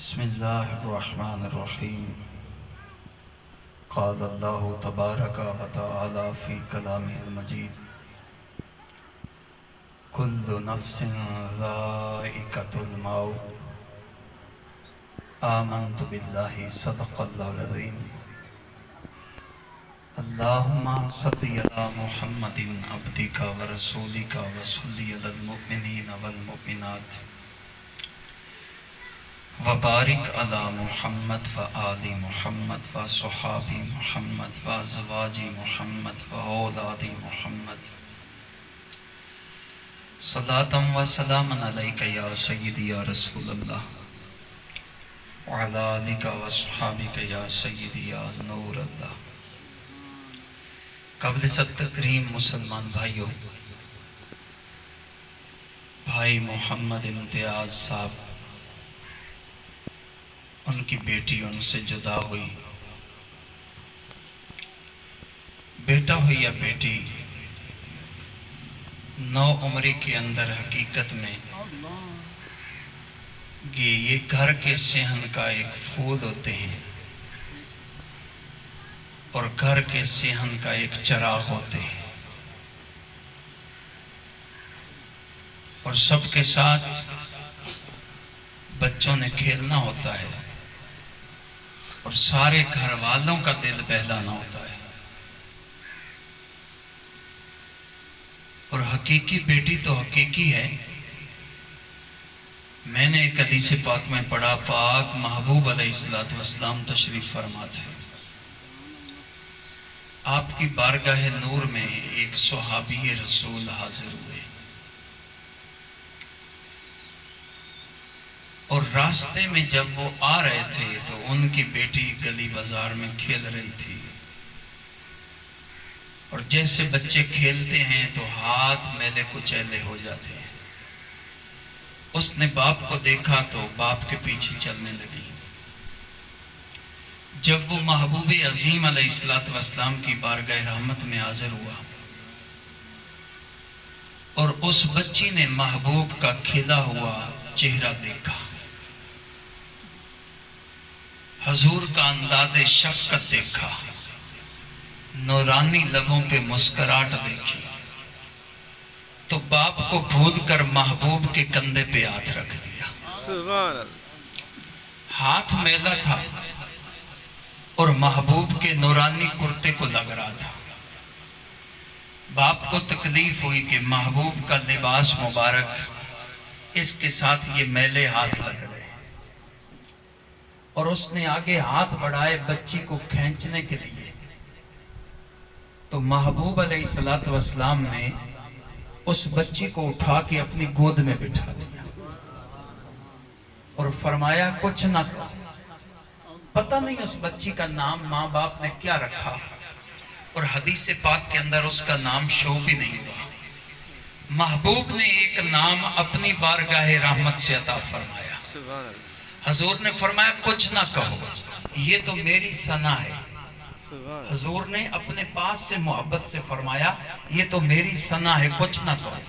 بسم اللہ الرحمن الرحیم قال اللہ تبارک و تعالی فی کلامہ المجید کل نفس ذائقۃ الموت آمنت باللہ صدق اللہ العظیم اللہم صلی علی محمد عبدک و رسولک و صلی علی المؤمنین والمؤمنات وبارک علی محمد و آل محمد و صحابی محمد و ازواج محمد و اولاد محمد صلاۃ و سلام علیک یا سیدی یا رسول اللہ وعلی آلک و صحابک یا سیدی یا نور اللہ۔ قبل سب تکریم مسلمان بھائیوں، بھائی محمد امتیاز صاحب، ان کی بیٹی ان سے جدا ہوئی، بیٹا ہو یا بیٹی، نو عمری کے اندر حقیقت میں یہ گھر کے صحن کا ایک پھول ہوتے ہیں اور گھر کے صحن کا ایک چراغ ہوتے ہیں، اور سب کے ساتھ بچوں نے کھیلنا ہوتا ہے اور سارے گھر والوں کا دل بہلانا ہوتا ہے، اور حقیقی بیٹی تو حقیقی ہے۔ میں نے ایک حدیث پاک میں پڑھا، پاک محبوب علیہ السلام تشریف فرما تھے، آپ کی بارگاہ نور میں ایک صحابی رسول حاضر ہوئے اور راستے میں جب وہ آ رہے تھے تو ان کی بیٹی گلی بازار میں کھیل رہی تھی، اور جیسے بچے کھیلتے ہیں تو ہاتھ میلے کچیلے ہو جاتے ہیں، اس نے باپ کو دیکھا تو باپ کے پیچھے چلنے لگی۔ جب وہ محبوب عظیم علیہ السلام کی بارگاہ رحمت میں حاضر ہوا اور اس بچی نے محبوب کا کھلا ہوا چہرہ دیکھا، حضور کا انداز شفقت دیکھا، نورانی لبوں پہ مسکراہٹ دیکھی، تو باپ کو بھول کر محبوب کے کندھے پہ ہاتھ رکھ دیا۔ سبحان اللہ۔ ہاتھ میلا تھا اور محبوب کے نورانی کرتے کو لگ رہا تھا۔ باپ کو تکلیف ہوئی کہ محبوب کا لباس مبارک، اس کے ساتھ یہ میلے ہاتھ لگ رہے ہیں، اور اس نے آگے ہاتھ بڑھائے بچی کو کھینچنے کے لیے، تو محبوب علیہ السلام نے اس بچی کو اٹھا کے اپنی گود میں بٹھا دیا اور فرمایا کچھ نہ کہو۔ پتہ نہیں اس بچی کا نام ماں باپ نے کیا رکھا، اور حدیث پاک کے اندر اس کا نام شو بھی نہیں ہوا۔ محبوب نے ایک نام اپنی بارگاہ رحمت سے عطا فرمایا۔ سبحان اللہ۔ حضور نے فرمایا کچھ نہ کہو، یہ تو میری ثنا ہے۔ سبحان اللہ۔ حضور نے اپنے پاس سے محبت سے فرمایا یہ تو میری ثنا ہے، کچھ نہ کہو۔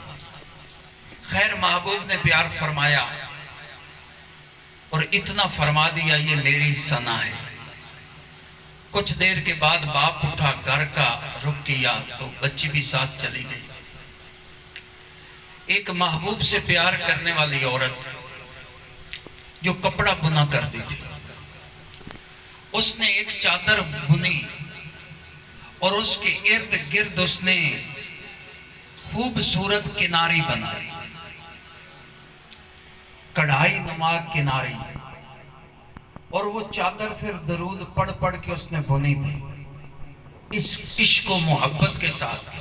خیر محبوب نے پیار فرمایا اور اتنا فرما دیا یہ میری ثنا ہے۔ کچھ دیر کے بعد باپ اٹھا، گھر کا رخ کیا تو بچی بھی ساتھ چلی گئی۔ ایک محبوب سے پیار کرنے والی عورت جو کپڑا بنا کرتی تھی، اس نے ایک چادر بنی اور اس کے ارد گرد اس نے خوبصورت کناری بنائی، کڑھائی نما کناری، اور وہ چادر پھر درود پڑھ پڑھ کے اس نے بنی تھی اس عشق و محبت کے ساتھ،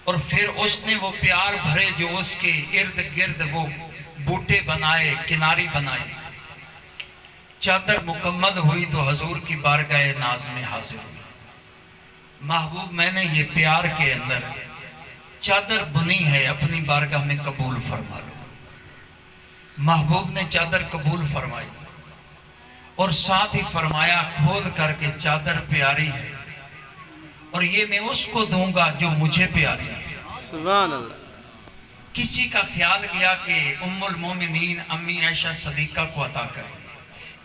اور پھر اس نے وہ پیار بھرے جو اس کے ارد گرد وہ بوٹے بنائے، کناری بنائے۔ چادر مکمل ہوئی تو حضور کی بارگاہ ناز میں حاضر ہوئی۔ محبوب میں نے یہ پیار کے اندر چادر بنی ہے، اپنی بارگاہ میں قبول فرما لو۔ محبوب نے چادر قبول فرمائی اور ساتھ ہی فرمایا کھول کر کے چادر پیاری ہے اور یہ میں اس کو دوں گا جو مجھے پیاری ہے۔ سبحان اللہ۔ کسی کا خیال گیا کہ ام المومنین امی عائشہ صدیقہ کو عطا کریں گے،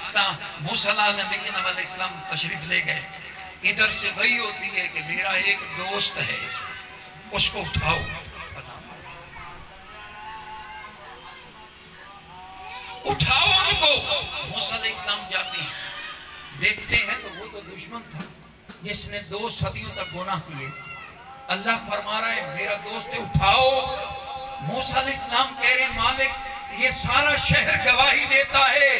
السلام موسیٰ علیہ السلام تشریف لے گئے. ادھر سے وہی ہوتی ہے کہ میرا ایک دوست ہے اس کو اٹھاؤ. اٹھاؤ ان کو. موسیٰ علیہ السلام جاتے ہیں, دیکھتے ہیں تو وہ تو دشمن تھا جس نے 2 صدیوں تک گناہ کیے. اللہ فرما رہا ہے میرا دوست ہے, اٹھاؤ. موسیٰ علیہ السلام کہہ رہے ہیں مالک یہ سارا شہر گواہی دیتا ہے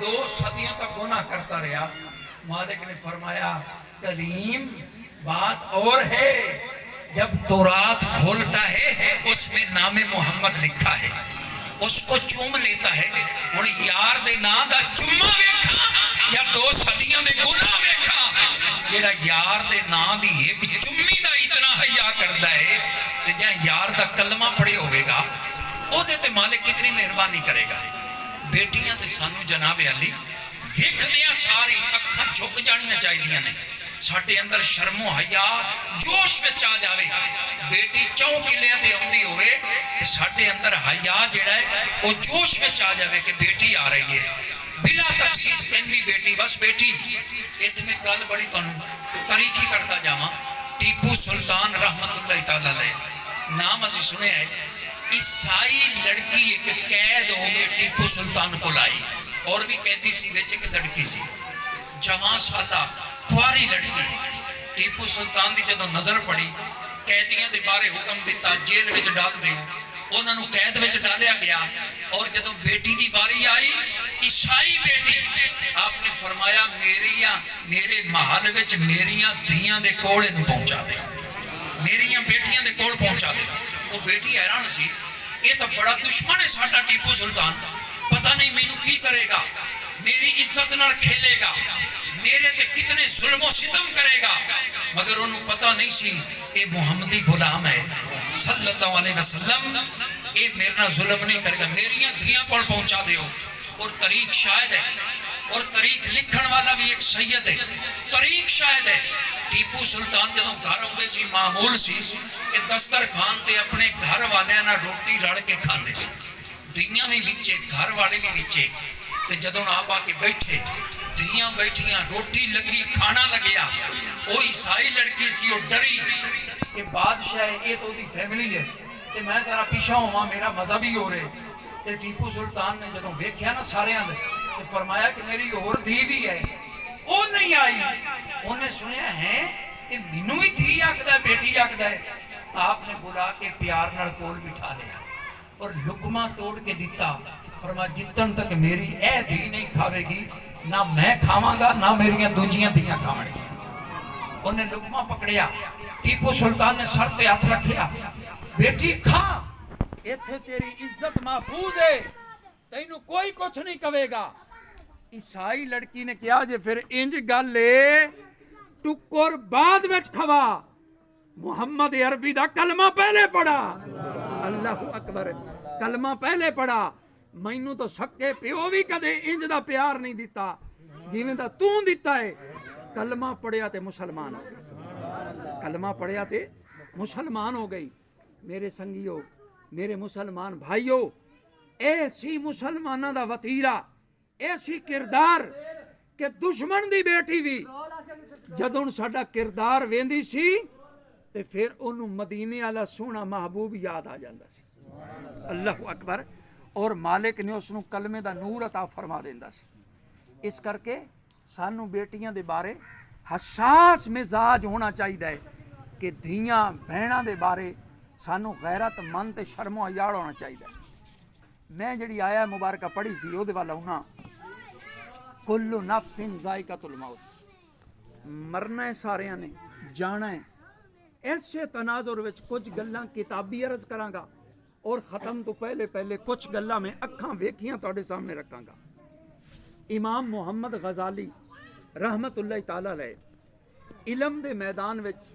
2 صدیوں تک گناہ کرتا رہا. مالک نے فرمایا کریم بات اور ہے, جب تورات کھولتا ہے اس میں نام محمد لکھا ہے, اس کو چوم لیتا ہے. اور یار دے نام دا چوما ویکھا یا 2 صدیوں دے گناہ ویکھا, جیڑا یار دے نام دی ایک چمی دا اتنا حیا کردا ہے تے جے یار دا کلمہ پڑھے ہوئے گا او دے تے مالک کتنی مہربانی کرے گا. بیٹیاں تے سانو جناب علی ویکھدیاں ساری اکھاں جھک جانیاں چاہیدیاں نے. ساڈے اندر شرم و حیا جوش وچ آ جاوے. بیٹی 4 کلیاں تے اوندی ہوئے تے ساڈے اندر حیا جڑا ہے او جوش وچ آ جاوے کہ بیٹی آ رہی ہے. بلا تخصیص کہندی بیٹی بس بیٹی. ایتھے میں گل بڑی تانوں تاریخی کردا جاواں. ٹیپو سلطان رحمت اللہ تعالی علیہ نام اسی سنیا ہے. عیسائی لڑکی ایک قید ہو گئی ٹیپو سلطان کو لائی, اور بھی قیدی سی وچ ایک لڑکی سی جوان سادہ خواری لڑکی. ٹیپو سلطان دی جدوں نظر پڑی قیدیاں دے بارے حکم دیتا جیل وچ ڈال دیو. انہاں نوں قید وچ ڈالیا گیا. اور جدوں بیٹی دی باری آئی عیسائی بیٹی, آپ نے فرمایا میرے محل وچ میریاں دھیاں دے کول نوں پہنچا دے, میریاں بیٹیاں دے کول پہنچا دے. وہ بیٹی حیران سی, یہ تو بڑا دشمن ہے ساڈا ٹیپو سلطان, پتہ نہیں مینوں کی کرے گا, میری عزت نال کھیلے گا, میرے تے کتنے ظلم و ستم کرے گا. مگر انہوں پتہ نہیں سی اے محمدی غلام ہے صلی اللہ علیہ وسلم, اے میرے نال ظلم نہیں کرے گا, میریاں دھیاں کول پہنچا دیو. اور طریق شاید ہے, اور طریق لکھن والا بھی ایک سید ہے, طریق شاید ہے. ٹیپو سلطان جدوں گھر آؤندے سی معمول سی کہ دسترخوان تے اپنے گھر والیاں نال روٹی رل کے کھاندے سی, دھیاں بھی وچے گھر والے بھی وچے. تے جدوں آپ آ کے بیٹھے دھیاں بیٹھیاں روٹی لگی کھانا لگیا, وہ عیسائی لڑکی سی, وہ ڈری کہ بادشاہ ہے یہ تو دی فیملی ہے تے میں ذرا پیچھے ہوا میرا مذہبی ہو رہے. تے ٹیپو سلطان نے جدوں ویکھیا نا سارے نے تے فرمایا کہ میری اور دھی بھی ہے, وہ نہیں آئی. انہیں سنیا ہے کہ مینوں بھی دھی آکھدا ہے بیٹی آکھدا ہے. آپ نے بلا کے پیار نال کول بٹھا لیا اور لقمہ توڑ کے دیتا. فرمایا جتن تک میری اے دھی نہیں کھاوے گی نہ میں کھاواں گا نہ میریاں دوجیاں دھیاں کھاون گیاں. انہیں لقمہ پکڑیا, ٹیپو سلطان نے سر تے ہاتھ رکھیا, بیٹی کھا ایتھے تیری عزت محفوظ ہے, تینوں کوئی کچھ نہیں کہے گا. عیسائی لڑکی نے کیا جے پھر انج گل اے ٹکر بعد وچ کھوا, محمد عربی دا کلمہ پہلے پڑھا. اللہ اکبر, کلمہ پہلے پڑھا. مینوں تو سکے پیو بھی کدے انج دا پیار نہیں دیتا جویں دا توں دیتا ہے. کلمہ پڑھیا تے مسلمان ہو گئی, کلمہ پڑھیا تے مسلمان ہو گئی. میرے سنگیو, میرے مسلمان بھائیو, ایسی مسلمانہ دا وطیرہ, ایسی کردار کہ دشمن دی بیٹی بھی جدوں ساڈا کردار ویندی سی تے پھر انہوں مدینے والا سونا محبوب یاد آ جاندا سی. اللہ اکبر. اور مالک نے اس نوں کلمے دا نور عطا فرما دیندا سی. اس کر کے سانو بیٹیاں دے بارے حساس مزاج ہونا چاہیے کہ دھیاں بہناں دے بارے سانو غیرت مند تے شرم و حیا ہونا چاہیے. میں جڑی آیا مبارکہ پڑھی سی او دے والا ہونا کل نفس ذائقۃ الموت, مرنا ہے ساریاں نے, جانا ہے. ایسے تناظر وچ کچھ گلاں کتابی عرض کراں گا اور ختم تو پہلے کچھ گلاں میں اکھاں ویکھیاں تواڈے سامنے رکھاں گا. امام محمد غزالی رحمت اللہ تعالی علیہ علم دے میدان وچ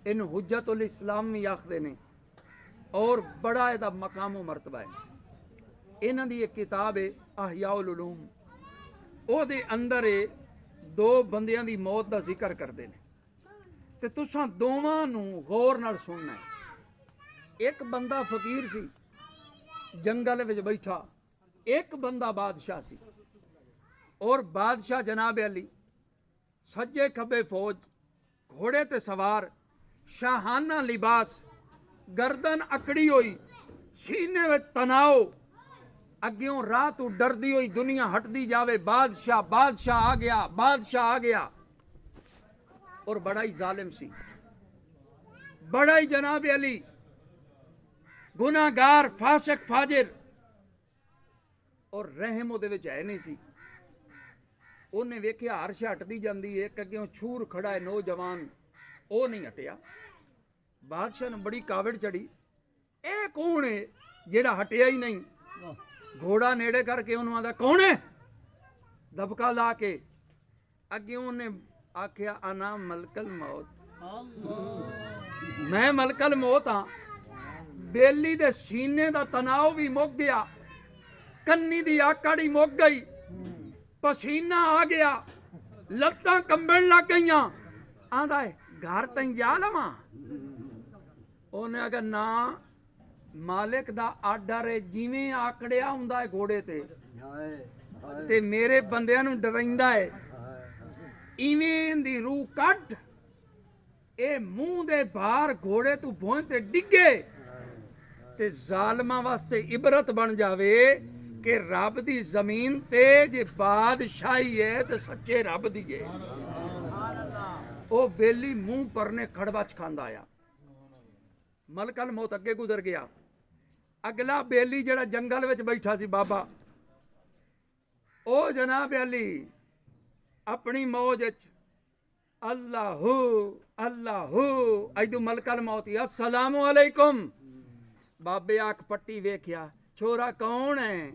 ان حجت الاسلام بھی آکھدے نے اور بڑا دا مقام و مرتبہ ہے. انہاں دی ایک کتاب ہے احیاء العلوم, او دے اندر 2 بندیاں دی موت دا ذکر کردے نے تے تساں دوواں نوں غور نال سننا ہے. ایک بندہ فقیر سی جنگل وچ بیٹھا, ایک بندہ بادشاہ سی. اور بادشاہ جناب علی سجے کھبے فوج گھوڑے تے سوار شاہانہ لباس گردن اکڑی ہوئی سینے وچ تناؤ اگیوں راہ تو ڈردی ہوئی دنیا ہٹدی جاوے بادشاہ بادشاہ آ گیا بادشاہ آ گیا اور بڑا ہی ظالم سی بڑا ہی جناب علی گناہگار فاسق فاجر اور رحم ਉਹਦੇ ਵਿੱਚ ਹੈ ਨਹੀਂ ਸੀ ਉਹਨੇ ਵੇਖਿਆ ਹਰਸ਼ ਹਟਦੀ ਜਾਂਦੀ ਏ ਇੱਕ ਅੱਗਿਓਂ ਛੂਰ ਖੜਾ ਹੈ ਨੌਜਵਾਨ ਉਹ ਨਹੀਂ ਹਟਿਆ ਬਾਦਸ਼ਾਹ ਨੂੰ ਬੜੀ ਕਾਵੜ ਚੜੀ ਇਹ ਕੌਣ ਹੈ ਜਿਹੜਾ ਹਟਿਆ ਹੀ ਨਹੀਂ ਘੋੜਾ ਨੇੜੇ ਕਰਕੇ ਉਹਨੂੰ ਆਂਦਾ ਕੌਣ ਹੈ ਦਬਕਾ ਲਾ ਕੇ ਅੱਗੇ ਉਹਨੇ ਆਖਿਆ ਅਨਾ ਮਲਕਲ ਮੌਤ ਮੈਂ ਮਲਕਲ ਮੌਤ ਹਾਂ ਬੇਲੀ ਦੇ ਸੀਨੇ ਦਾ ਤਣਾਅ ਵੀ ਮੁੱਕ ਗਿਆ ਕੰਨੀ ਦੀ ਆਕੜੀ ਮੁੱਕ ਗਈ ਪਸੀਨਾ ਆ ਗਿਆ ਲੱਤਾਂ ਕੰਬਣ ਲੱਗ ਗਈਆਂ ਆਂਦਾ ਹੈ ਘਰ ਤੈਂ ਜਾ ਲਵਾਂ ਉਹਨੇ ਆਖਿਆ ਨਾ ਮਾਲਿਕ ਦਾ ਆਰਡਰ ਹੈ ਜਿਵੇਂ ਆਕੜਿਆ ਹੁੰਦਾ ਹੈ ਘੋੜੇ ਤੇ ਮੇਰੇ ਬੰਦਿਆਂ ਨੂੰ ਡਰਾਉਂਦਾ ਹੈ ਇਵੇਂ ਦੀ ਰੂਹ ਕੱਢ ਇਹ ਮੂੰਹ ਦੇ ਬਾਹਰ ਘੋੜੇ ਤੋਂ ਭੋਂ ਤੇ ਡਿੱਗੇ ਤੇ ਜ਼ਾਲਮਾਂ ਵਾਸਤੇ ਇਬਰਤ ਬਣ ਜਾਵੇ ਕਿ ਰੱਬ ਦੀ ਜ਼ਮੀਨ ਤੇ ਜੇ ਬਾਦਸ਼ਾਹੀ ਹੈ ਤੇ ਸੱਚੇ ਰੱਬ ਦੀ ਹੈ ਉਹ ਬੇਲੀ ਮੂੰਹ ਪਰਨੇ ਖੜਵਾਚ ਖਾਂਦਾ ਆ ਮਲਕਲ ਮੌਤ ਅੱਗੇ ਗੁਜ਼ਰ ਗਿਆ ਅਗਲਾ ਬੇਲੀ ਜਿਹੜਾ ਜੰਗਲ ਵਿੱਚ ਬੈਠਾ ਸੀ ਬਾਬਾ ਉਹ ਜਨਾਬ ਅਲੀ ਆਪਣੀ ਮੌਜ ਵਿੱਚ ਅੱਲਾਹੂ ਅੱਲਾਹੂ ਐਦੂ ਮਲਕਲ ਮੌਤ assalamu alaikum ਬਾਬੇ ਅੱਖ ਪੱਟੀ ਵੇਖਿਆ ਛੋਰਾ ਕੌਣ ਹੈ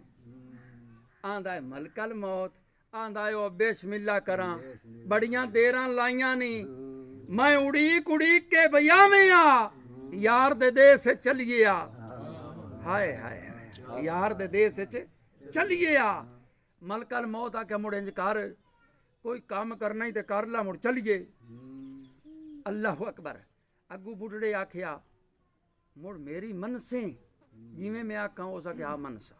ਆਂਦਾ ਹੈ ਮਲਕਲ ਮੌਤ ਆਂਦਾ ਹੈ ਉਹ ਬਿਸਮਿਲ੍ਲਾ ਕਰਾਂ ਬੜੀਆਂ ਦੇਰਾਂ ਲਾਈਆਂ ਨਹੀਂ ਮੈਂ ਉਡੀਕ ਕੇ ਬਿਆਵੇਂ ਆ ਯਾਰ ਦੇ ਦੇਸ ਚਲੀਏ ਆ ਹਾਏ ਹਾਏ ਯਾਰ ਦੇ ਦੇਸ ਚ ਚਲੀਏ ਆ ਮਲਕਲ ਮੌਤ ਆ ਕੇ ਮੁੜ ਇੰਜ ਕਰ ਕੋਈ ਕੰਮ ਕਰਨਾ ਹੀ ਤੇ ਕਰ ਲਾ ਮੁੜ ਚਲੀਏ ਅੱਲਾਹੁ ਅਕਬਰ ਅੱਗੂ ਬੁੱਢੜੇ ਆਖਿਆ ਮੁੜ ਮੇਰੀ ਮਨਸੇ ਜਿਵੇਂ ਮੈਂ ਆਖਾਂ ਹੋ ਸਕਿਆ ਮਨਸਾ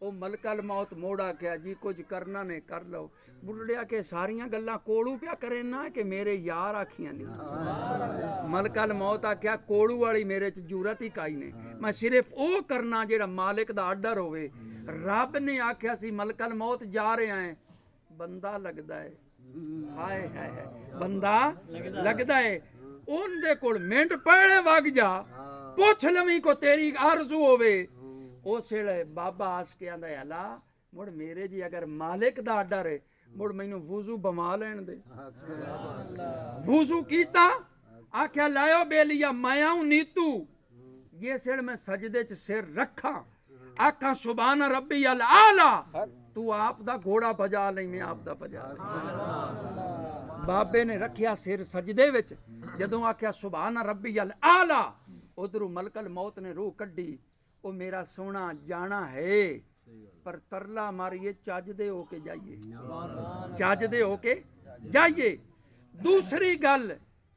ਉਹ ਮਲਕਲ ਮੌਤ ਮੋੜ ਆਖਿਆ ਜੀ ਕੁਝ ਕਰਨਾ ਨੇ ਕਰ ਲਓ ਬੁੱਢੜਿਆ ਕੇ ਸਾਰੀਆਂ ਗੱਲਾਂ ਕੋਲੂ ਪਿਆ ਕਰੇ ਨਾ ਕਿ ਮੇਰੇ ਯਾਰ ਆਖੀਆਂ ਨਹੀਂ ਮਲਕਲ ਮੌਤ ਆਖਿਆ ਕੋਲੂ ਵਾਲੀ ਮੇਰੇ ਚ ਜੂਰਤ ਹੀ ਕਾਈ ਨੇ ਮੈਂ ਸਿਰਫ ਉਹ ਕਰਨਾ ਜਿਹੜਾ ਮਾਲਿਕ ਦਾ ਆਰਡਰ ਹੋਵੇ ਰੱਬ ਨੇ ਆਖਿਆ ਸੀ ਮਲਕਲ ਮੌਤ ਜਾ ਰਿਹਾ ਹੈ ਬੰਦਾ ਲੱਗਦਾ ਹੈ ਹਾਏ ਹਾਏ ਬੰਦਾ ਲੱਗਦਾ ਹੈ ਉਹਦੇ ਕੋਲ ਮਿੰਟ ਪਹਿਲੇ ਵਗ ਜਾ ਪੁੱਛ ਲਵੀਂ ਕੋ ਤੇਰੀ ਆਰਜ਼ੂ ਹੋਵੇ ਉਸ ਵੇਲੇ ਬਾਬਾ ਆਸ ਕੇ ਆਂਦਾ ਅੱਲਾ ਮੁੜ ਮੇਰੇ ਜੀ ਅਗਰ ਮਾਲਿਕ ਦਾ ਆਰਡਰ ਹੈ ਮੁੜ ਮੈਨੂੰ ਵੁਜ਼ੂ ਬਮਾ ਲੈਣ ਦੇ ਵੁਜ਼ੂ ਕੀਤਾ ਆਖਿਆ ਲਾਇਓ ਬੇਲੀਆ ਮੈਂ ਆਉਂ ਨੀਤੂ ਜਿਸ ਵੇਲੇ ਮੈਂ ਸਜਦੇ ਚ ਸਿਰ ਰੱਖਾਂ ਆਖਾਂ ਸੁਭਾਨ ਰੱਬੀ ਅਲ ਆਲਾ ਤੂੰ ਆਪ ਦਾ ਘੋੜਾ ਭਜਾ ਲਈ ਮੈਂ ਆਪ ਦਾ ਭਜਾ ਬਾਬੇ ਨੇ ਰੱਖਿਆ ਸਿਰ ਸਜਦੇ ਵਿੱਚ ਜਦੋਂ ਆਖਿਆ ਸੁਭਾਨ ਰੱਬੀ ਅਲ ਆਲਾ ਉਧਰੋਂ ਮਲਕਲ ਮੌਤ ਨੇ ਰੂਹ ਕੱਢੀ ਉਹ ਮੇਰਾ ਸੋਹਣਾ ਜਾਣਾ ਹੈ ਪਰ ਤਰਲਾ ਮਾਰੀਏ ਚੱਜਦੇ ਹੋ ਕੇ ਜਾਈਏ ਚੱਜਦੇ ਹੋ ਕੇ ਜਾਈਏ ਦੂਸਰੀ ਗੱਲ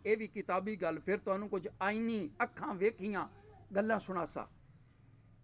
ਇਹ ਵੀ ਕਿਤਾਬੀ ਗੱਲ ਫਿਰ ਤੁਹਾਨੂੰ ਕੁਝ ਆਈਨੀ ਅੱਖਾਂ ਵੇਖੀਆਂ ਗੱਲਾਂ ਸੁਣਾਸਾ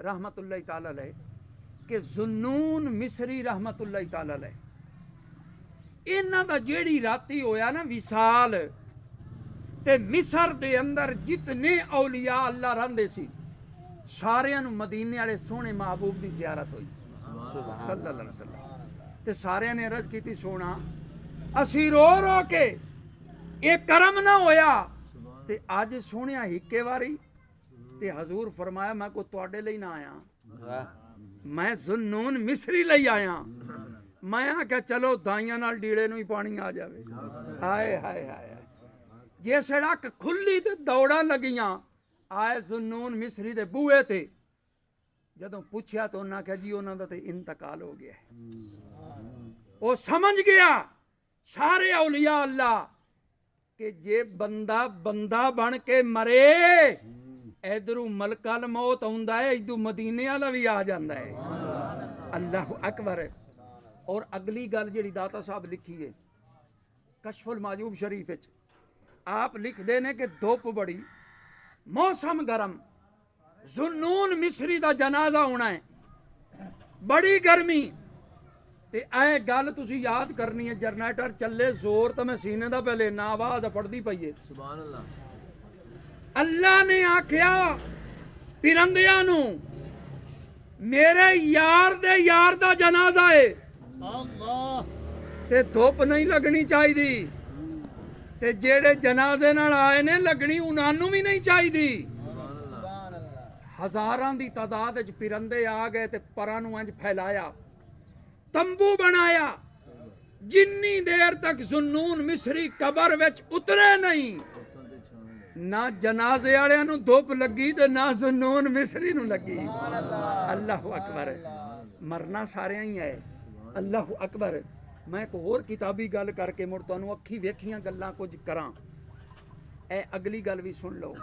ਰਹਿਮਤੁல்லாਹ ਤਾਲਾ ਅਲੈਹ ਕਿ ਜ਼ੁੰਨੂਨ ਮਿਸਰੀ ਰਹਿਮਤੁல்லாਹ ਤਾਲਾ ਅਲੈਹ ਇਹਨਾਂ ਦਾ ਜਿਹੜੀ ਰਾਤੀ ਹੋਇਆ ਨਾ ਵਿਸਾਲ ਤੇ ਮਿਸਰ ਦੇ ਅੰਦਰ ਜਿਤਨੇ ਔਲੀਆ ਅੱਲਾ ਰਹਿੰਦੇ ਸੀ ਸਾਰਿਆਂ ਨੂੰ ਮਦੀਨੇ ਵਾਲੇ ਸੋਹਣੇ ਮਹਬੂਬ ਦੀ ਜ਼ਿਆਰਤ ਹੋਈ ਸੱਲੱਲਾਹੁ ਅਲੈਹਿ ਵਸੱਲਮ ਤੇ ਸਾਰਿਆਂ ਨੇ ਅਰਜ਼ ਕੀਤੀ ਸੋਹਣਾ ਅਸੀਂ ਰੋ ਰੋ ਕੇ ਇਹ ਕਰਮ ਨਾ ਹੋਇਆ ਤੇ ਅੱਜ ਸੋਹਣਿਆ ਹਿੱਕੇ ਵਾਰੀ ਤੇ ਹਜ਼ੂਰ ਫਰਮਾਇਆ ਮੈਂ ਕੋ ਤੁਹਾਡੇ ਲਈ ਨਾ ਆਇਆ ਮੈਂ ਜ਼ੁੰਨੂਨ ਮਿਸਰੀ ਲਈ ਆਇਆ ਮੈਂ ਆਖਿਆ ਚਲੋ ਦਾਈਆਂ ਨਾਲ ਡੀੜੇ ਨੂੰ ਹੀ ਪਾਣੀ ਆ ਜਾਵੇ ਹਾਏ ਹਾਏ ਹਾਏ ਜੇ ਸੜਕ ਖੁੱਲੀ ਤੇ ਦੌੜਾਂ ਲੱਗੀਆਂ ਆਏ ਜ਼ੁੰਨੂਨ ਮਿਸਰੀ ਦੇ ਬੂਹੇ ਤੇ ਜਦੋਂ ਪੁੱਛਿਆ ਤਾਂ ਉਹਨਾਂ ਆਖਿਆ ਜੀ ਉਹਨਾਂ ਦਾ ਤੇ ਇੰਤਕਾਲ ਹੋ ਗਿਆ ਉਹ ਸਮਝ ਗਿਆ ਸਾਰੇ ਔਲੀਆ ਅੱਲਾ کہ جے بندہ بندہ بن کے مرے ادھروں ملکل موت آਉਂਦਾ ہے ادھر مدینے والا بھی آ جاتا ہے اللہ اکبر اور اگلی گل جڑی داتا صاحب لکھی ہے کشف المعجوب شریف وچ آپ لکھتے ہیں کہ دھوپ بڑی موسم گرم ذنون مصری دا جنازہ ہونا ہے بڑی گرمی تے اے گل تسی یاد کرنی ہے جنریٹر چلے زور تو میں سینے دا پہلے نا آواز پڑھتی پئی ہے سبحان اللہ اللہ نے آکھیا پرندیاں نو میرے یار دے یار دا جنازہ ہے اللہ تے دھوپ نہیں لگنی چاہیے تے جیڑے جنازے نال آئے نے لگنی انہاں نوں بھی نہیں چاہیے ہزاراں دی تعداد وچ پرندے آ گئے تے پراں نوں انج پھیلایا تمبو بنایا جنی دیر تک ذنون مصری قبر وچ اترے نہیں نہ جنازے والے نوں دھوپ لگی تے نہ ذنون مصری نوں لگی اللہ اکبر مرنا سارے ہی ہے اللہ اکبر میں ایک اور کتابی گل کر کے مڑ تانوں اکھی ویکھیاں گلاں کچھ کراں اے اگلی گل بھی سن لو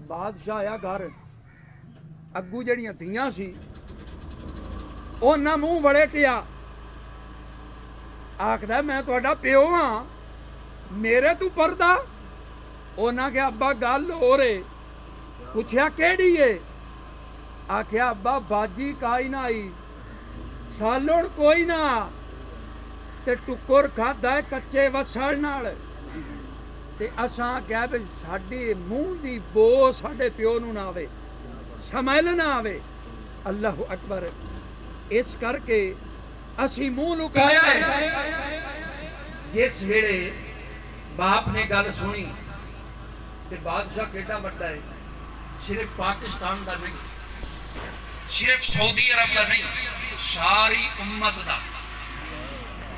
بادشاہ آیا گھر اگو جڑیاں دھیاں سی انہاں منہ وڑیٹیا آکھدا میں تہاڈا پیو ہاں میرے تو پردہ انہاں کہ ابا گل ہو رے پوچھیا کیڑی ہے آکھیا ابا باجی کائی نہ آئی سالن کوئی نہ تے ٹکر کھادا ہے کچے وسڑ نال تے اساں کہیا بھی ساڈے منہ دی بو ساڈے پیو نوں نہ آوے سمیل نہ آوے اللہ اکبر اس کر کے اسی منہ لکایا ہے جس ویلے باپ نے گل سنی تے بادشاہ کیڈا بڑا ہے صرف پاکستان دا نہیں صرف سعودی عرب دا نہیں ساری امت دا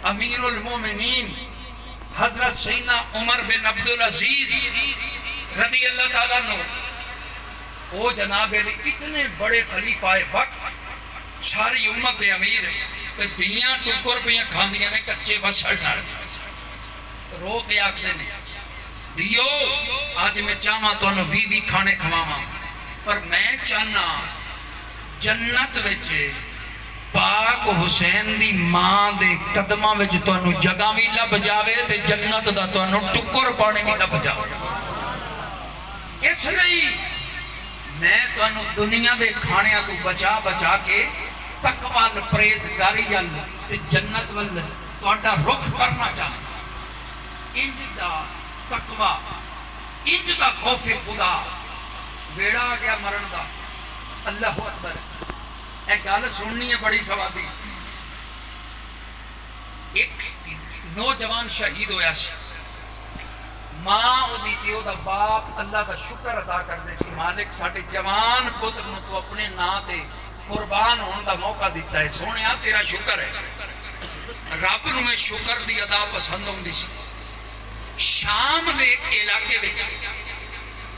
امیر المومنین حضرت سیدنا عمر بن عبدالعزیز رضی اللہ تعالیٰ عنہ وہ جناب علی اتنے بڑے خلیفہ وقت ساری امت دے امیر دیاں ٹکر پیاں کھاندیاں نے کچے وسڑ نال رو کے آکھدے نے دیو آج میں چاہواں تانوں بھی کھانے کھواواں پر میں چاہنا جنت وچ پاک حسین دی ماں دے قدماں وچ تانوں جگہ وی لب جاوے تے جنت دا تانوں ٹکر پانی وی لب جاوے اس لئی میں تانوں دنیا دے کھانیاں تو بچا بچا کے تقوی پرہیزگاری ول تے جنت ول تہاڈا رخ کرنا چاہنا انج دا تقوی انج دا خوف خدا بیڑا آ گیا مرن دا اللہ اکبر ایک گل سننی ہے بڑی سوادی ایک نوجوان شہید ہویا سی ماں او دی پیو دا باپ اللہ دا شکر ادا کردے سی مالک ساڈے جوان پتر نوں تو اپنے ناں تے قربان ہون دا موقع دیتا ہے سونیا تیرا شکر ہے رب نوں میں شکر دی ادا پسند ہوندی سی شام دے علاقے وچ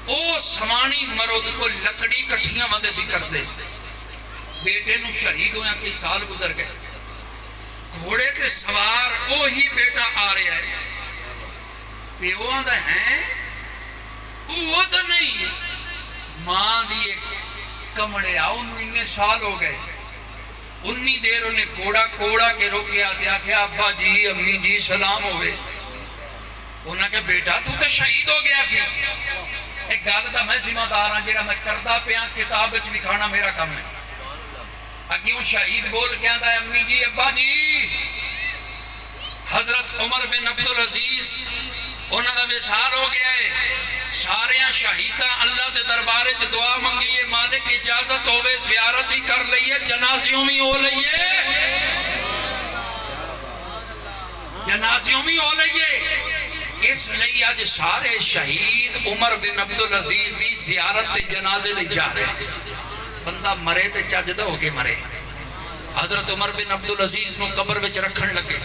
او سمانی مرد کو لکڑی کٹھیاں وندے سی کردے بیٹے نو شہید ہویا کئی سال گزر گئے گھوڑے تے سوار اوہی بیٹا آ رہا ہے پیوان دا ہیں وہ تو نہیں ماں دی ایک کمڑے آؤ انہیں سال ہو گئے انی دیر انہیں کوڑا کوڑا کے روکیا دیا کہ ابا جی امی جی سلام ہوئے انہاں کہ بیٹا تو تے شہید ہو گیا سی ایک گل دا میں ذمہ دار ہاں جڑا میں کردا پیاں کتاب وچ بھی کھانا میرا کام ہے اگیوں شہید بول کے آندا ہے امی جی ابا جی حضرت عمر بن عبدالعزیز انہاں دا وصال ہو گیا ہے ساریاں شہیداں اللہ دے دربار وچ دعا منگیے مالک اجازت ہوے زیارت ہی کر لئیے جنازیوں بھی ہو لئیے جنازیوں بھی ہو لئیے اس لئی آج سارے شہید عمر بن عبدالعزیز دی زیارت تے جنازے لے جا رہے ہیں بندہ مرے تے چاجدہ ہو کے مرے حضرت عمر بن عبدالعزیز نو قبر وچ رکھن لگے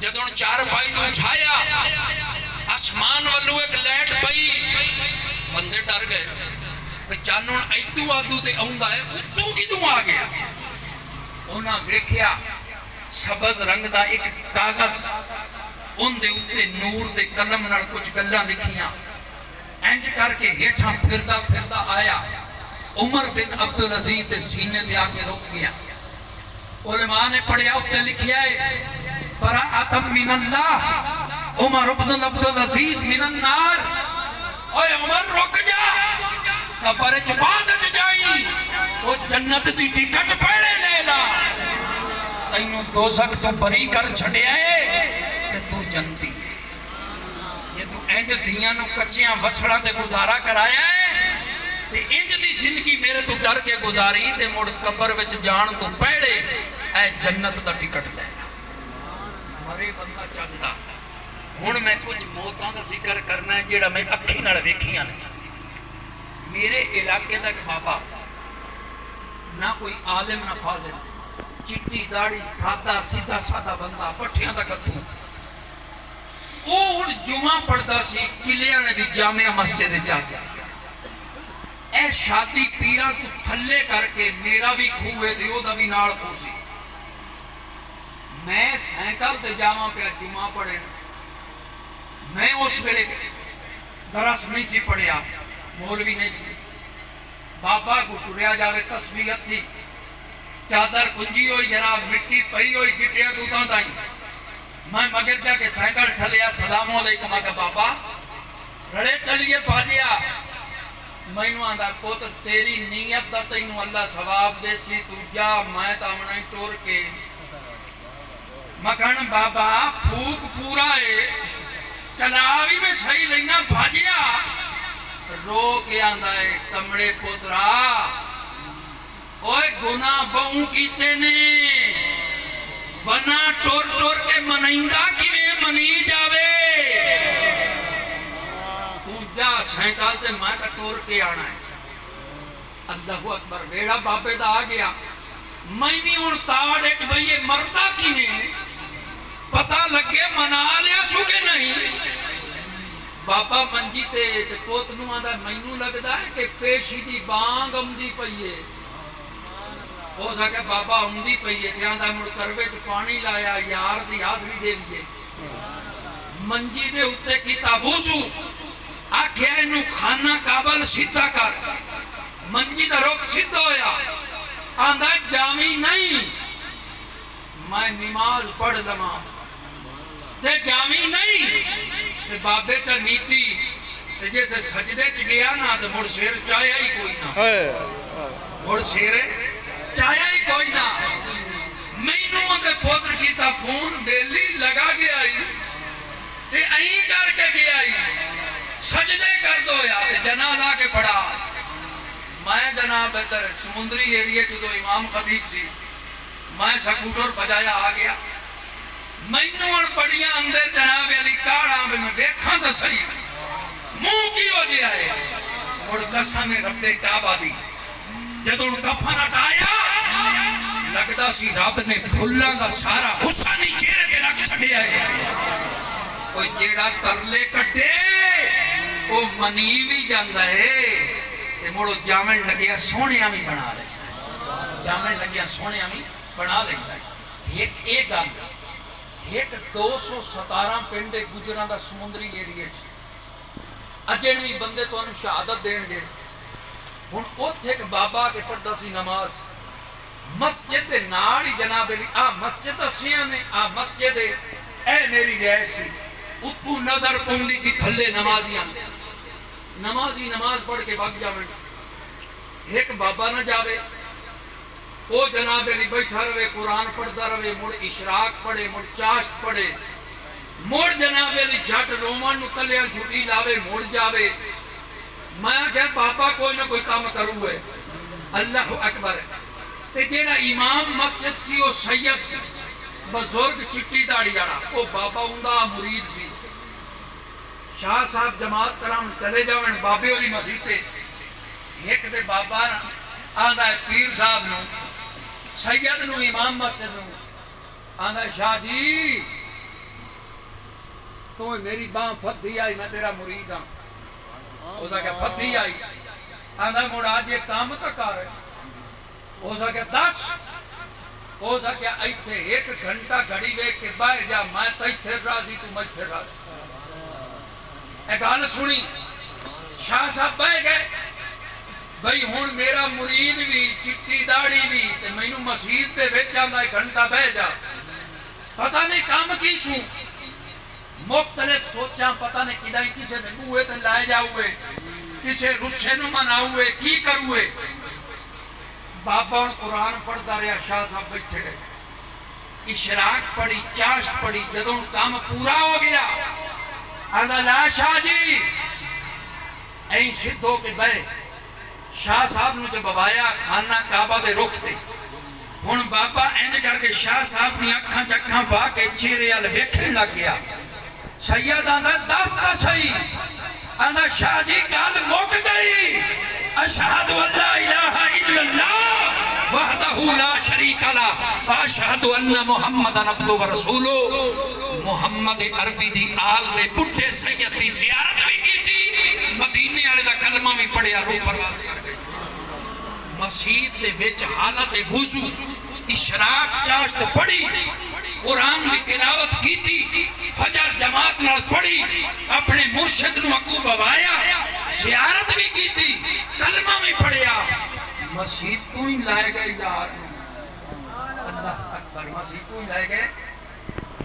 جدوں چار پائی تو اٹھایا آسمان والو ایک لائٹ پئی بندے ڈر گئے چانن ایدو آدو تے آوندا ہے تو کدوں آ گیا انہاں ویکھیا سبز رنگ دا ایک کاغذ ان دے اتے نور دے قلم نال کچھ گلاں لکھیاں انج کر کے ہیٹھاں پھردا پھردا آیا عمر بن عبدالعزیز دے سینے دے آ کے رک گیا علماء نے پڑھیا اتے لکھیا ہے براءۃ من اللہ عمر بن عبدالعزیز من النار اوے عمر رک جا قبر چ بعد چ جائی وہ جنت دی ٹکٹ پہلے لے لا تینوں دوزخ تو بری کر چھڑیا ہے کہ تو جنتی ہے یہ تو انج دیاں نو کچیاں وسڑاں تے گزارا کرایا ہے تے انج دی زندگی میرے تو ڈر کے گزاری تے مڑ قبر وچ جان تو پہلے اے جنت دا ٹکٹ لے لا مرے بندہ چجدا ہن میں کچھ موتاں دا ذکر کرنا ہے جیڑا میں اکھی نال ویکھیاں نے میرے علاقے دا ایک بابا نہ کوئی عالم نہ فاضل چٹی داڑھی سادہ سیدھا سادہ بندہ پٹھیاں دا کتھوں او ہن جمعہ پڑھدا سی کلیانے دی جامعہ مسجد جا کے اے شادی پیراں تو تھلے کر کے میرا بھی کھوے تے او دا بھی نال پوسی میں سائیکل تے جاواں پیا جمعہ پڑھے میں اس ویلے درس نہیں سی پڑھیا مولوی نہیں سی بابا کو ٹریا جاوے تسبیح تھی چادر کنجی ہوئی جناب مٹی پئی ہوئی گٹیا دودھاں تائیں میں مگر جا کے سائیکل ٹھلیا سلام علیکم آگا بابا رڑے چلیے باجیا میں نو آندھا پوت تیری نیت دا تینو اللہ ثواب دے سی تو جا میں تامنا ٹور کے مکھن بابا پھوک پورا ہے چلا بھی میں صحیح لینا بھاجیا رو کے آندھا ہے کمڑے پوترا اوے گناہ بہوں کیتے نے بنا ٹور ٹور کے منائندہ کیویں منی جاوے تو جا سائیکل تے میں کا ٹور کے آنا ہے اللہ اکبر ویڑا بابے دا آ گیا میں بھی ہن تاڑ اچ بھئی یہ مردا کیویں پتہ لگے منا لیا سو کہ نہیں بابا منجی تے پوت نو آندا مینوں لگدا ہے کہ پیشی دی بانگ آمدی پئی ہے ہو سکے بابا آمدی پئی ہے تے آندا مڑ کروے چ پانی لایا یار دی حاضری دے دیے منجی دے اوتے کتاب وضو آکھیا اینو کھانا کابل سیدھا کر منجی دا رخ سیدھا ہویا آندا جامی نہیں میں نماز پڑھ لواں تے جامی نہیں تے بابے چا نیتی تے جیسے سجدے چ گیا نا تے مڑ سیر چاہیا ہی کوئی نہ مڑ سیر چاہیا ہی کوئی نہ مینوں تے پوتر کیتا فون بیلی لگا گیا ہی تے ایں کر کے گیا ہی سجدے کر دو یا تے جنازہ کے پڑھا میں جناب بہتر سمندری ایریے جو امام خطیب سی میں سکوٹر بجایا آ گیا مینوں اور بڑیاں اندر جناب علی کاڑا میں دیکھاں تو صحیح منہ کی ہو جائے آئے اور قسم رب کعبہ دی جدوں کفن ہٹایا لگدا سی رب نے پھلاں دا سارا غصہ نہیں چہرے تے رکھ چھڈیا ہے کوئی جیڑا ترلے کٹے وہ منی بھی جاندا ہے تے مڑو جامن لگیا سونیاں بھی بنا لے جامن لگیا سونیاں بھی بنا لیندا ہے ایک گل ایک 217 پنڈے گجراں دا سمندری ایریے چ اجنبی بندے تو انہوں شہادت دین گے ہن اوتھے ایک بابا کے پڑھدا سی نماز مسجد دے نال ہی جناب علی آ مسجد اسیاں نے آ مسجد اے میری رہائش سی اتو نظر پوندی سی تھلے نمازیاں نمازی نماز پڑھ کے بھگ جاویں ایک بابا نہ جاوے او جناب علی بیٹھا رہے قرآن پڑھتا رہے مڑ اشراق پڑھے مڑ چاشت پڑھے مڑ جناب علی جھٹ رومان نو کلیاں جھوٹی لاوے مڑ جاوے میں کہا بابا کوئی نہ کوئی کام کروں ہے اللہ اکبر تے جیڑا امام مسجد سی او سید سی بزرگ چٹی داڑی آڑا او بابا ہوندا مرید سی شاہ صاحب جماعت کرام چلے جاویں بابے والی مسجد تے ایک دے بابا آندا ہے پیر صاحب نو سید نو امام مسجد نو آندا شاہ جی تو میری باں پھدی آئی میں تیرا مرید ہاں ہو سکے پھدی آئی آندا مڑ آج یہ کام تو کر ہو سکے 10 ہو سکیا ایتھے ایک گھنٹہ گھڑی ویکھ کے بہ جا میں تے ایتھے راضی تو میں ایتھے راضی اے گل سنی شاہ صاحب بہ گئے بھئی ہن میرا مرید بھی چٹی داڑھی بھی تے مینوں مسجد دے وچ آندا ایک گھنٹہ بہ جا پتہ نہیں کام کی سوں مختلف سوچاں پتہ نہیں کدائیں کسے دے بوئے تے لائے جاؤئے کسے رسے نو مناؤئے کی کروئے بابا ان قرآن پڑھتا رہا شاہ صاحب بیٹھے رہے اشراق پڑھی چاشت پڑھی جدوں کام پورا ہو گیا آدھا لا شاہ جی این شد ہو کے بے شاہ صاحب نے جب آیا خانہ کعبہ دے رخ تے ہن بابا اینج کر کے شاہ صاحب نے اکھاں چکھاں پا کے چہرے ال ویکھن لگ گیا سید آندا دس تا صحیح آندا شاہ جی گل مک گئی اشہد ان لا الہ الا اللہ وحدہ لا شریک لہ واشہد ان محمد عبدہ ورسولہ محمد عربی دی آل دے بڈھے سید دی زیارت بھی کی تھی مدینے والے دا کلمہ بھی پڑھیا روح پرواز کر گئی مسجد دے وچ حالت وضو اشراق چاشت پڑھی قرآن کی تلاوت کی تھی فجر جماعت نال پڑھی اپنے مرشد نو اگوں بوایا زیارت بھی کی تھی کلمہ بھی پڑھیا مسجد تو ہی لائے گئے یار اللہ اکبر مسجد تو ہی لائے گئے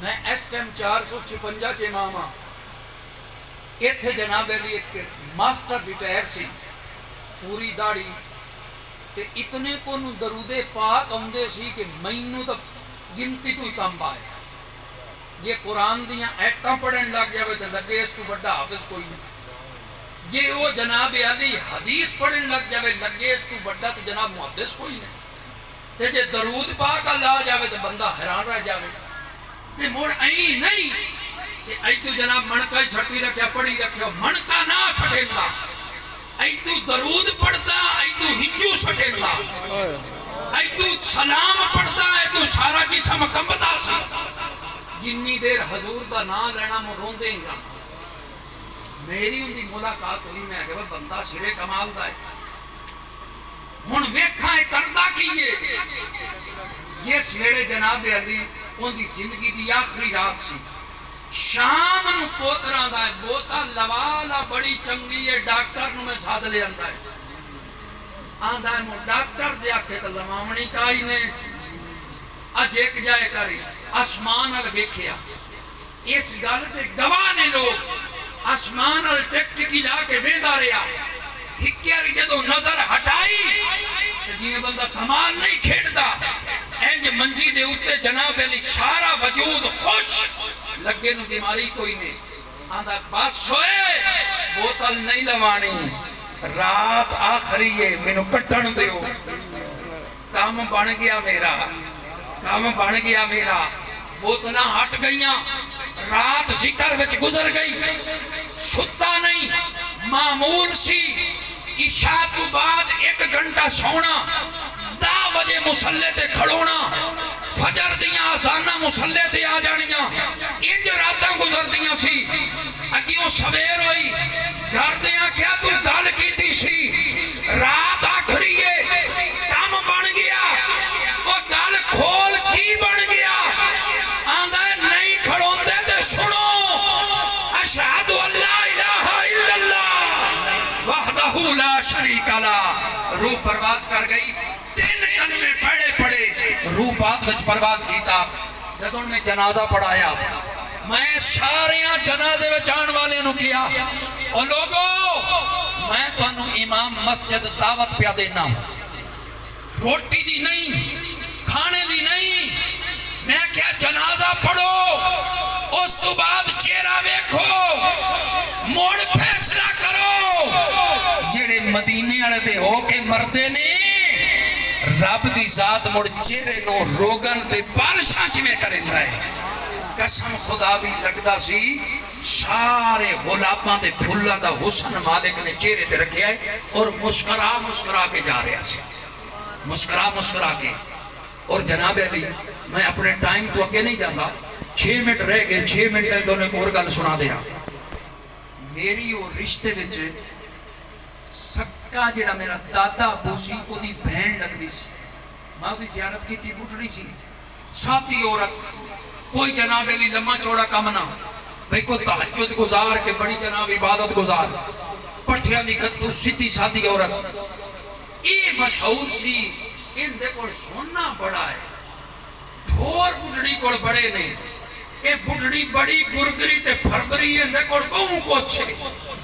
میں ایس ٹیم 456 کے امام ہاں ایتھے جناب علی ایک ماسٹر ریٹائر سی پوری داڑھی تے اتنے کو نو درود پاک آندے سی کہ مینوں تو گنتی تو ہی کم آئے یہ قرآن دیاں ایکٹاں پڑھن لگ جاوے تے لگے اس کو بڑا حافظ کوئی نہیں یہ وہ جناب علی حدیث پڑھن لگ جاوے لگے اس کو بڑا تے جناب محدث کوئی نہیں تے جے درود پاک اللہ جاوے تے بندہ حیران رہ جاوے تے مڑ این نہیں کہ ای تو جناب منکا ہی چھٹی رکھیا پڑھی رکھیا منکا نہ سٹیندا ای تو درود پڑھتا ای تو ہنجو سٹیندا ای تو سلام پڑھتا ای تو سارا جسم کمبدا سی جنی دیر حضور دا نام لینا میں روندے ہی رہا میری ان دی ملاقات ہوئی میں کہ بندہ سرے کمال دا ہے ہن ویکھاں اے کردا کیے جس ویلے جناب علی ان دی زندگی دی آخری رات سی شام نو پوتراں دا بوتا لوالا بڑی چنگی ہے ڈاکٹر نو میں ساتھ لے آندا ہے آندا ہے مو ڈاکٹر دے آکھے تے لمامنی کائی نے اج ایک جائے کری آسمان ال ویکھیا اس گل تے گواہ نے لوگ آسمان ال ٹکٹکی لا کے ویندا رہیا ہکیاری جدوں نظر ہٹائی تے جویں بندہ کمال نہیں کھیڈدا انج منجی دے اوتے جناب علی سارا وجود خوش لگے نو بیماری کوئی نہیں آندا بس ہوئے بوتل نہیں لوانی رات آخری ہے مینوں کٹن دیو کام بن گیا میرا کام بن گیا میرا بوتلاں ہٹ گئیاں رات ذکر وچ گزر گئی ستا نہیں معمول سی عشاء تو بعد 1 گھنٹہ سونا 10 بجے مسلے تے کھڑونا فجر دیاں آسانہ مسلے تے آ جانیاں انج راتاں گزر دیاں سی اگیوں سویر ہوئی گھر دیاں کیا تو گل کیتی سی رات آخری ہے کام بن گیا وہ گل کھول کی بن گیا آندا نہیں کھڑوندے تے سنو اشہد ان لا الہ الا اللہ وحدہ لا شریک لہ روح پرواز کر گئی 3 کلمے پڑھے پڑھے روح بعد وچ پرواز کیتا جدوں میں جنازہ پڑھایا میں ساریاں جنازے وچ آن والے نو کیا او لوگو میں تانوں امام مسجد دعوت پیا دینا روٹی دی نہیں کھانے دی نہیں میں کیا جنازہ پڑھو اس تو بعد چہرہ ویکھو موڑ فیصلہ کرو جڑے مدینے والے دے ہو کے مردے نے رب دی ذات مڑ چہرے نو روگن تے پالشاں کیویں کریندا ہے قسم خدا دی لگدا سی سارے گلاباں دے پھلاں دا حسن مالک نے چہرے تے رکھیا ہے اور مسکرا مسکرا کے جا رہا سی مسکرا مسکرا کے اور جناب علی میں اپنے ٹائم تو اگے نہیں جانا 6 منٹ رہ گئے 6 منٹ تو نے اور گل سنا دیا میری وہ رشتے وچ سکا جڑا میرا دادا ابو سی او دی بہن لگدی سی میں بھی زیارت کی تھی بٹھڑی سی ساتھی عورت کوئی جناب علی لمحہ چوڑا کم نہ بھئی کو تہجد گزار کے بڑی جناب عبادت گزار پٹھیاں دی گدو سیدھی سادھی عورت یہ مشہور سی ان دے کول سونا بڑا ہے ڈھور بٹھڑی کول بڑے نے یہ بٹھڑی بڑی گرگری تے پھربری ان دے کول بہوں کچھ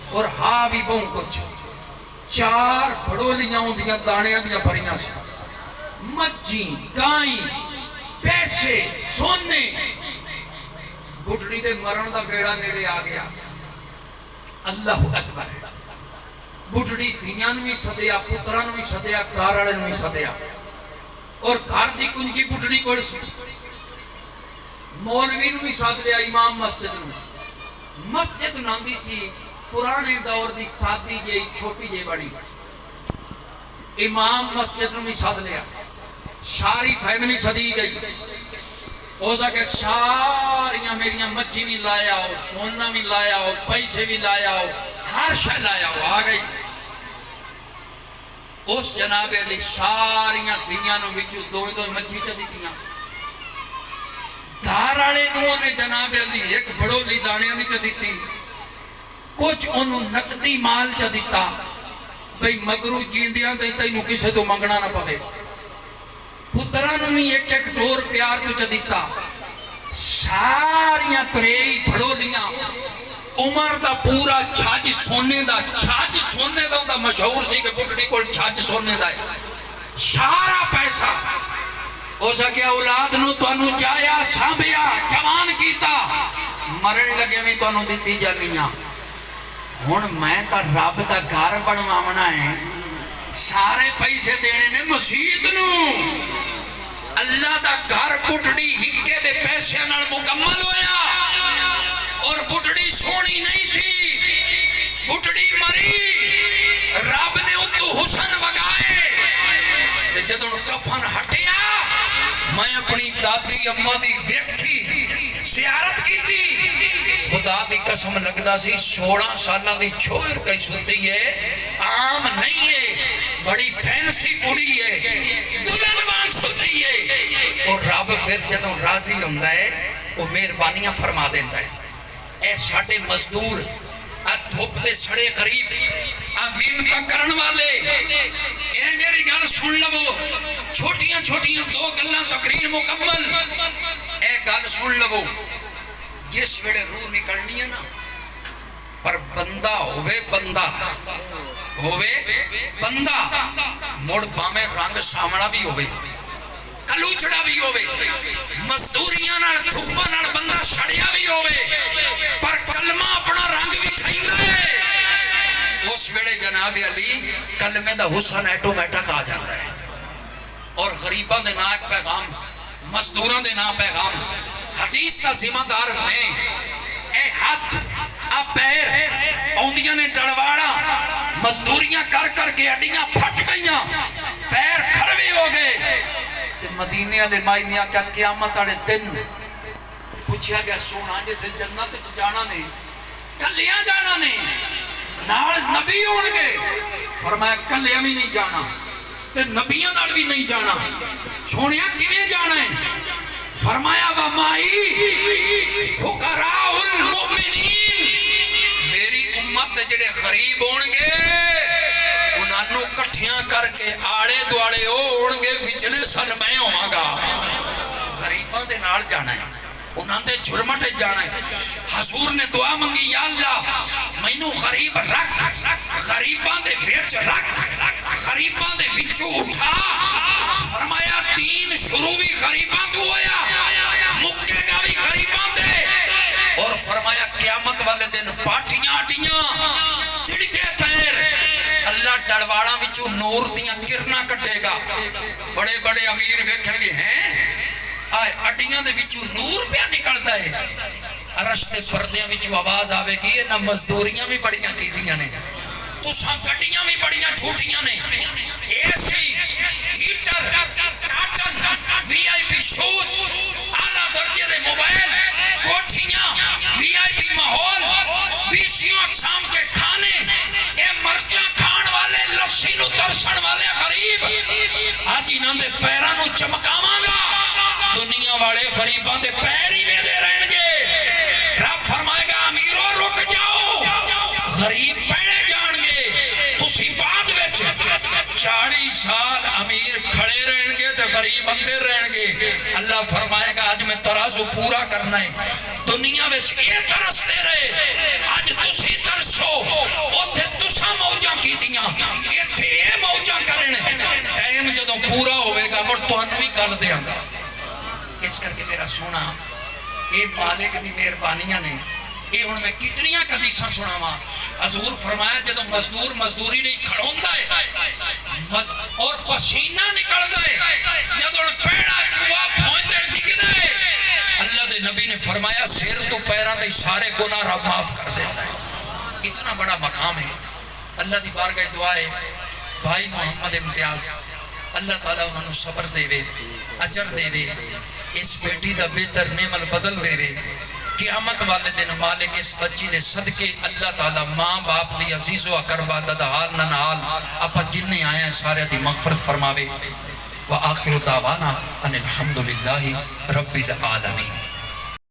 اور ہاں بھی بہوں کچھ چار بڑولیاں ہوندیاں دانیاں دیاں بھریاں سی مجھی گائیں پیسے سونے بٹھڑی دے مرن دا بیڑا نیڑے آ گیا اللہ اکبر بٹھڑی دھیاں نو بھی سدیا پتراں نو بھی سدیا گھر والے نو بھی سدیا اور گھر دی کنجی بٹھڑی کول سی مولوی نو بھی سد لیا امام مسجد ناندی سی پرانے دور دی سادی جی چھوٹی جی بڑی امام مسجد نو بھی سد لیا ساری فیملی سدی گئی ہو سکے ساریاں میریاں مچھی بھی لایا ہو سونا بھی لایا ہو پیسے بھی لایا ہو ہر شے لایا ہو آ گئی اس جناب علی ساریاں دیاں نو وچوں دو دو مچھی چ دتیاں گھر والے نو نے جناب علی ایک بڑولی دانیاں دی چ دتی کچھ انہوں نقدی مال چ دیتا بھئی مگرو جیندیاں تے تینوں کسے تو منگنا نہ پوے پتراں نو بھی ایک ایک ڈور پیار تو چ دیتا ساریاں تریئی بڑولیاں عمر دا پورا چھاج سونے دا ہوندا مشہور سی کہ بٹھڑی کول چھاج سونے دا ہے سارا پیسہ ہو سکے اولاد نو تانوں جایا سانبیا جوان کیتا مرن لگے میں تانوں دتی جانیاں ہن میں تا رب دا گھر بنواونا ہے سارے پیسے دینے نے مسجد نو اللہ دا گھر بٹھڑی ہکے دے پیسے نال مکمل ہویا اور بٹھڑی سونی نہیں سی بٹھڑی مری رب نے اتو حسن وگائے جدوں کفن ہٹیا میں اپنی دادی اماں دی ویکھی زیارت کیتی خدا دی قسم لگدا سی 16 سالاں دی چھوڑ کئی سنتی ہے عام نہیں ہے بڑی فینسی کڑی ہے دلہن وانگ سنتی ہے اور رب پھر جدوں راضی ہوندا ہے وہ مہربانیاں فرما دیندا ہے اے ساڈے مزدور دھوپ دے سڑے غریب محنت کرن والے اے میری گل سن لو چھوٹیاں چھوٹیاں دو گلاں تقریر مکمل اے گل سن لو جس ویلے روح نکلنی ہے نا پر بندہ ہوئے مڑ باویں رنگ سامنا بھی ہوئے کلوچڑا بھی ہوئے مزدوریاں نال دھوپاں نال بندہ سڑیا بھی ہوئے پر کلمہ اپنا رنگ بھی کھیندا ہے اس ویلے جناب علی کلمے دا حسن ایٹومیٹک آ جاتا ہے اور غریباں دے نا ایک پیغام مزدوراں دے نا پیغام حدیث کا ذمہ دار میں اے ہاتھ آ پیر اوندیاں نے ڈڑواڑا مزدوریاں کر کے اڈیاں پھٹ گئیاں پیر کھروے ہو گئے مدینے والے مائی نے آکھیا قیامت والے دن پوچھا گیا سونا جیسے جنت وچ جانا نے کلیاں جانا نے نال نبی ہون گے فرمایا کلیاں بھی نہیں جانا تے نبیاں نال بھی نہیں جانا سونیا کیویں جانا ہے فرمایا ومائی فقراء المؤمنین میری امت دے جڑے غریب ہون گے انہوں کٹھیاں کر کے آڑے دوڑے ہون گے وچلے سن میں ہوواں گا غریباں دے نال جانا ہے انہوں نے جرمٹے جانا ہے حضور نے دعا منگی یا اللہ مینوں غریب رکھ غریباں دے وچ رکھ غریباں دے وچوں اٹھا فرمایا دین شروع بھی غریباں تو ہویا مکے گا بھی غریباں تے اور فرمایا قیامت والے دن پاٹیاں اڈیاں تڑکے پیر اللہ ڈڑواڑاں وچوں نور دیاں کرنا کٹے گا بڑے بڑے امیر ویکھن گے ہیں آئے اڈیاں دے وچوں نور پہ نکلتا ہے عرش دے پردیاں وچوں آواز آوے گی نہ مزدوریاں بھی بڑیاں کیتیاں نے تو ساں گڈیاں بھی بڑیاں جھوٹیاں نے اے سی ہیٹر کاٹن وی آئی پی شوز اعلیٰ درجے دے موبائل کوٹھیاں وی آئی پی ماحول 20 اقسام کے کھانے اے مرچاں کھان والے لسی نو ترسن والے غریب آج انہاں دے پیراں نو چمکاواں گا دنیا والے غریباں دے پیر ہی ویندے رہن گے رب فرمائے گا امیرو رک جاؤ غریب پہلے جان گے تسی بعد وچ 40 سال امیر کھڑے رہن گے تے غریب اندر رہن گے اللہ فرمائے گا آج میں ترازو پورا کرنا ہے دنیا وچ یہ ترستے رہے آج تسی ترسو اوتھے تساں موجاں کیتیاں ایتھے یہ موجاں کرن ٹائم جدوں پورا ہوئے گا مڑ تانوں بھی کر دیاں گا اس کر کے میرا سونا یہ مالک دی مہربانیاں نے یہ ہن میں کتنیاں حدیثاں سناواں حضور فرمایا جدوں مزدور مزدوری نہیں کھڑوندا ہے اور پسینہ نکلدا ہے جدوں پیڑا چوہا پھونتے ڈگدا ہے اللہ دے نبی نے فرمایا سر تو پیراں دے سارے گناہ رب معاف کر دیتا ہے اتنا بڑا مقام ہے اللہ دی بارگاہ دعا ہے بھائی محمد امتیاز اللہ تعالیٰ انہوں نے صبر دے وے اجر دے وے اس بیٹی دا بہتر نعمل بدل دے وے قیامت والے دن مالک اس بچی دے صدقے اللہ تعالیٰ ماں باپ دی عزیز و اقربا ددحال ننحال اپا جننے آئے ہیں سارے دی مغفرت فرماوے وآخر دعوانا ان الحمدللہ رب العالمین